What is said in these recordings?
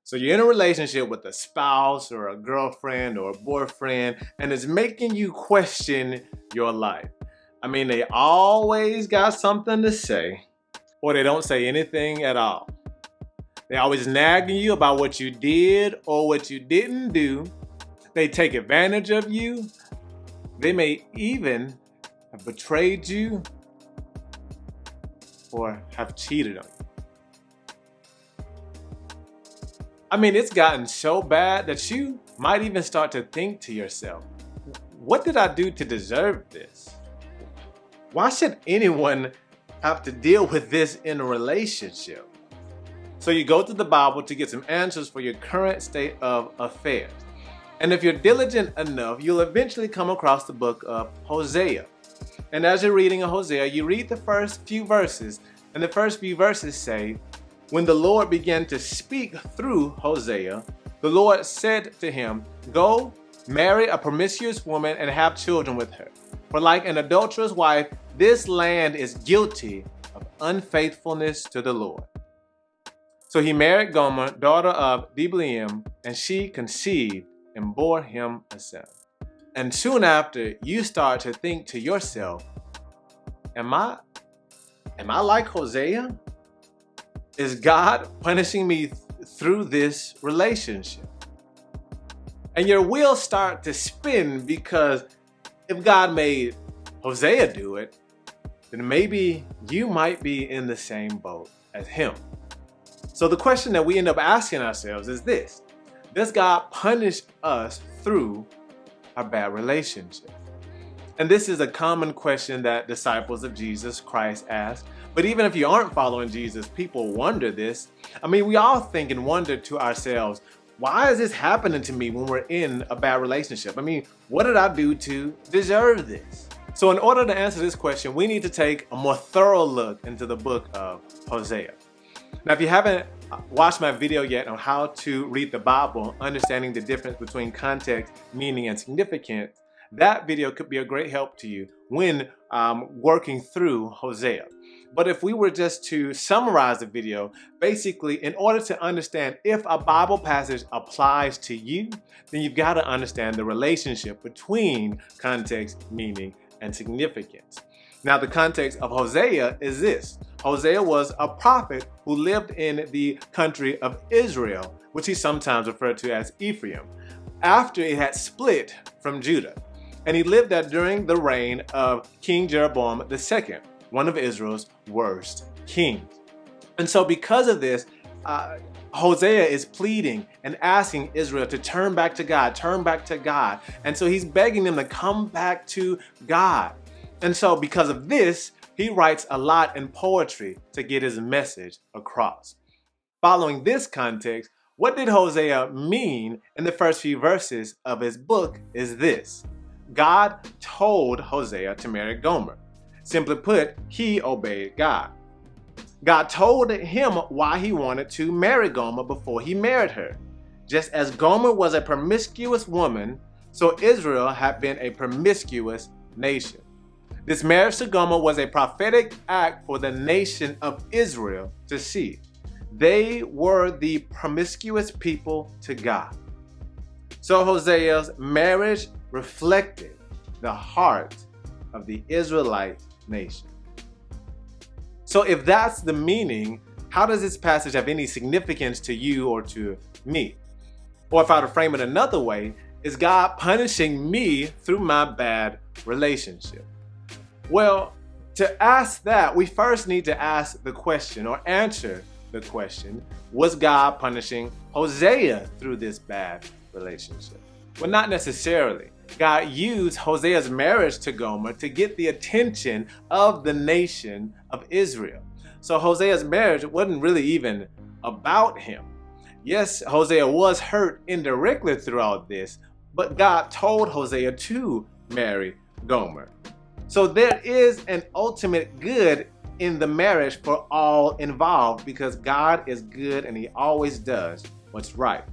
So you're in a relationship with a spouse or a girlfriend or a boyfriend, and it's making you question your life. I mean, they always got something to say, or they don't say anything at all. They always nagging you about what you did or what you didn't do. They take advantage of you. They may even have betrayed you or have cheated on you. I mean, it's gotten so bad that you might even start to think to yourself, what did I do to deserve this? Why should anyone have to deal with this in a relationship? So you go to the Bible to get some answers for your current state of affairs. And if you're diligent enough, you'll eventually come across the book of Hosea. And as you're reading in Hosea, you read the first few verses, and the first few verses say, when the Lord began to speak through Hosea, the Lord said to him, "Go, marry a promiscuous woman and have children with her. For like an adulterous wife, this land is guilty of unfaithfulness to the Lord." So he married Gomer, daughter of Diblaim, and she conceived and bore him a son. And soon after, you start to think to yourself, am I like Hosea? Is God punishing me through this relationship? And your wheels start to spin, because if God made Hosea do it, then maybe you might be in the same boat as him. So the question that we end up asking ourselves is this: does God punish us through our bad relationship? And this is a common question that disciples of Jesus Christ ask. But even if you aren't following Jesus, people wonder this. I mean, we all think and wonder to ourselves, why is this happening to me when we're in a bad relationship? I mean, what did I do to deserve this? So in order to answer this question, we need to take a more thorough look into the book of Hosea. Now, if you haven't watched my video yet on how to read the Bible, understanding the difference between context, meaning, and significance, that video could be a great help to you when working through Hosea. But if we were just to summarize the video, basically, in order to understand if a Bible passage applies to you, then you've got to understand the relationship between context, meaning, and significance. Now, the context of Hosea is this. Hosea was a prophet who lived in the country of Israel, which he sometimes referred to as Ephraim, after it had split from Judah. And he lived there during the reign of King Jeroboam II, one of Israel's worst kings. And so because of this, Hosea is pleading and asking Israel to turn back to God, turn back to God. And so he's begging them to come back to God. And so because of this, he writes a lot in poetry to get his message across. Following this context, what did Hosea mean in the first few verses of his book is this: God told Hosea to marry Gomer. Simply put, he obeyed God. God told him why he wanted to marry Gomer before he married her. Just as Gomer was a promiscuous woman, so Israel had been a promiscuous nation. This marriage to Gomer was a prophetic act for the nation of Israel to see. They were the promiscuous people to God. So Hosea's marriage reflected the heart of the Israelite nation. So if that's the meaning, how does this passage have any significance to you or to me? Or if I were to frame it another way, is God punishing me through my bad relationship? Well, to ask that, we first need to ask the question or answer the question, was God punishing Hosea through this bad relationship? Well, not necessarily. God used Hosea's marriage to Gomer to get the attention of the nation of Israel. So Hosea's marriage wasn't really even about him. Yes, Hosea was hurt indirectly through all this, but God told Hosea to marry Gomer. So there is an ultimate good in the marriage for all involved, because God is good and he always does what's right.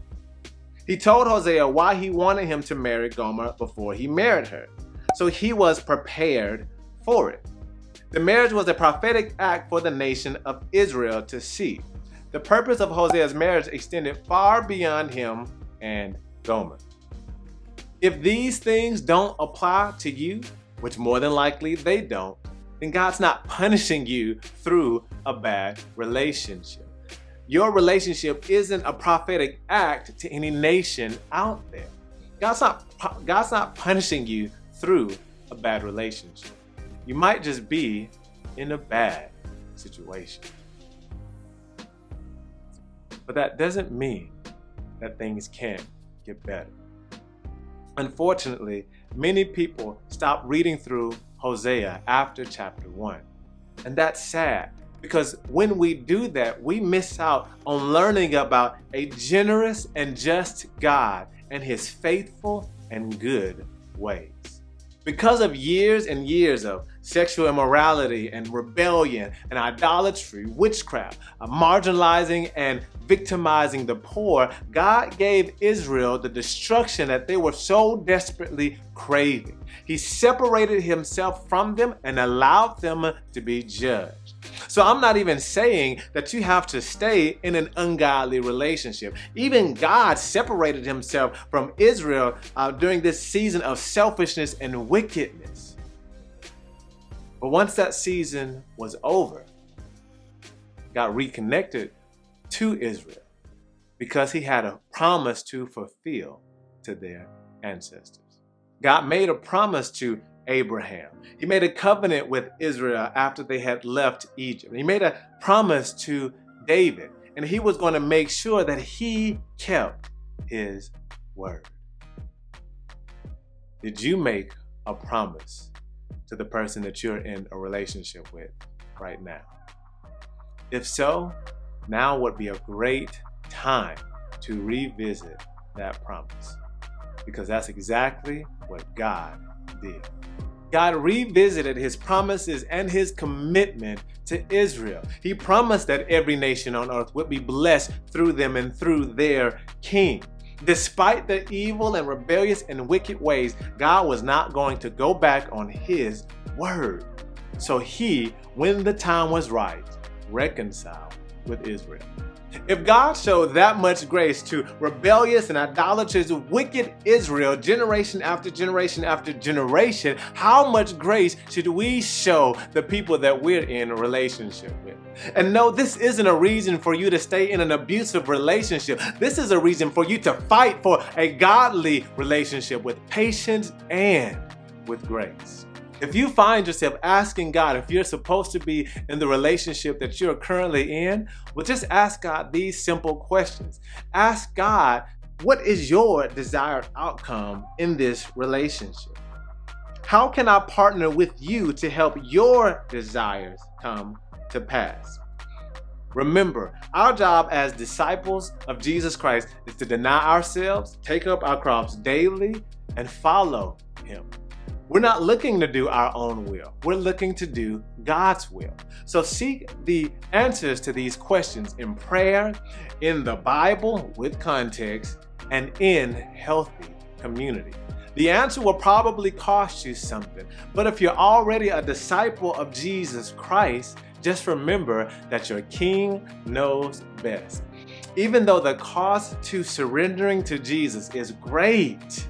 He told Hosea why he wanted him to marry Gomer before he married her. So he was prepared for it. The marriage was a prophetic act for the nation of Israel to see. The purpose of Hosea's marriage extended far beyond him and Gomer. If these things don't apply to you, which more than likely they don't, then God's not punishing you through a bad relationship. Your relationship isn't a prophetic act to any nation out there. God's not punishing you through a bad relationship. You might just be in a bad situation. But that doesn't mean that things can't get better. Unfortunately, many people stop reading through Hosea after chapter 1. And that's sad, because when we do that, we miss out on learning about a generous and just God and his faithful and good ways. Because of years and years of sexual immorality and rebellion and idolatry, witchcraft, marginalizing and victimizing the poor, God gave Israel the destruction that they were so desperately craving. He separated himself from them and allowed them to be judged. So I'm not even saying that you have to stay in an ungodly relationship. Even God separated himself from Israel during this season of selfishness and wickedness. But once that season was over, God reconnected to Israel because he had a promise to fulfill to their ancestors. God made a promise to Abraham. He made a covenant with Israel after they had left Egypt. He made a promise to David, and he was going to make sure that he kept his word. Did you make a promise to the person that you're in a relationship with right now? If so, now would be a great time to revisit that promise, because that's exactly what God did. God revisited his promises and his commitment to Israel. He promised that every nation on earth would be blessed through them and through their king. Despite their evil and rebellious and wicked ways, God was not going to go back on his word. So he, when the time was right, reconciled with Israel. If God showed that much grace to rebellious and idolatrous, wicked Israel, generation after generation after generation, how much grace should we show the people that we're in a relationship with? And no, this isn't a reason for you to stay in an abusive relationship. This is a reason for you to fight for a godly relationship with patience and with grace. If you find yourself asking God if you're supposed to be in the relationship that you're currently in, well, just ask God these simple questions. Ask God, what is your desired outcome in this relationship? How can I partner with you to help your desires come to pass? Remember, our job as disciples of Jesus Christ is to deny ourselves, take up our cross daily, and follow him. We're not looking to do our own will. We're looking to do God's will. So seek the answers to these questions in prayer, in the Bible with context, and in healthy community. The answer will probably cost you something, but if you're already a disciple of Jesus Christ, just remember that your King knows best. Even though the cost to surrendering to Jesus is great,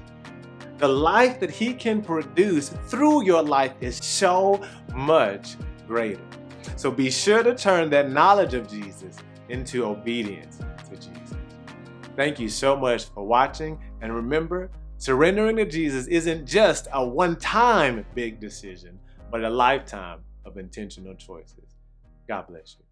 the life that he can produce through your life is so much greater. So be sure to turn that knowledge of Jesus into obedience to Jesus. Thank you so much for watching. And remember, surrendering to Jesus isn't just a one-time big decision, but a lifetime of intentional choices. God bless you.